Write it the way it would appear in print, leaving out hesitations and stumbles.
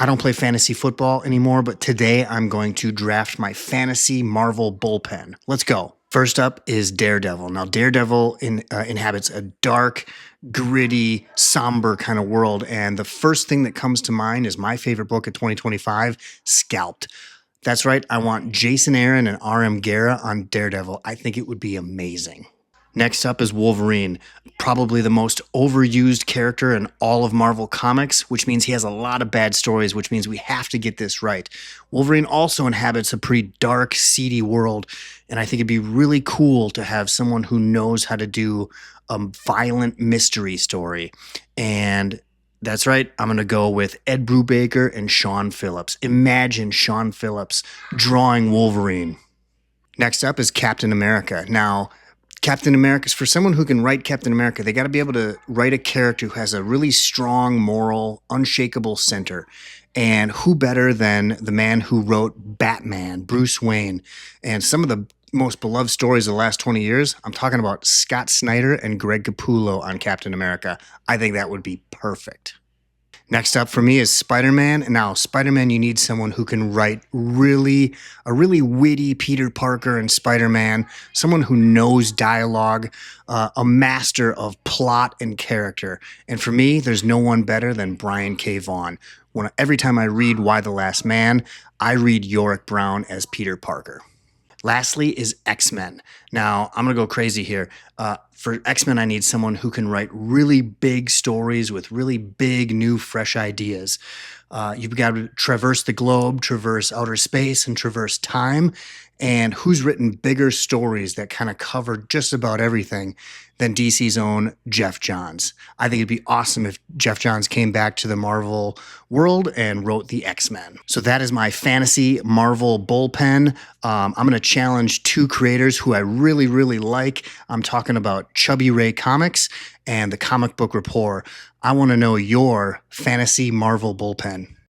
I don't play fantasy football anymore, but today I'm going to draft my fantasy Marvel bullpen. Let's go. First up is Daredevil. Now, Daredevil inhabits a dark, gritty, somber kind of world. And the first thing that comes to mind is my favorite book of 2025, Scalped. That's right. I want Jason Aaron and R.M. Guerra on Daredevil. I think it would be amazing. Next up is Wolverine, probably the most overused character in all of Marvel Comics, which means he has a lot of bad stories, which means we have to get this right. Wolverine also inhabits a pretty dark, seedy world, and I think it'd be really cool to have someone who knows how to do a violent mystery story. And that's right, I'm going to go with Ed Brubaker and Sean Phillips. Imagine Sean Phillips drawing Wolverine. Next up is Captain America. Now, Captain America, for someone who can write Captain America, they got to be able to write a character who has a really strong, moral, unshakable center. And who better than the man who wrote Batman, Bruce Wayne, and some of the most beloved stories of the last 20 years? I'm talking about Scott Snyder and Greg Capullo on Captain America. I think that would be perfect. Next up for me is Spider-Man. Now, Spider-Man, you need someone who can write a really witty Peter Parker and Spider-Man, someone who knows dialogue, a master of plot and character. And for me, there's no one better than Brian K. Vaughan. Every time I read Y the Last Man, I read Yorick Brown as Peter Parker. Lastly is X-Men. Now, I'm going to go crazy here. For X-Men, I need someone who can write really big stories with really big, new, fresh ideas. You've got to traverse the globe, traverse outer space, and traverse time. And who's written bigger stories that kind of cover just about everything than DC's own Jeff Johns? I think it'd be awesome if Jeff Johns came back to the Marvel world and wrote the X-Men. So that is my fantasy Marvel bullpen. I'm going to challenge two creators who I really, really like. I'm talking about Chubby Ray Comics and the Comic Book Rapport. I want to know your fantasy Marvel bullpen.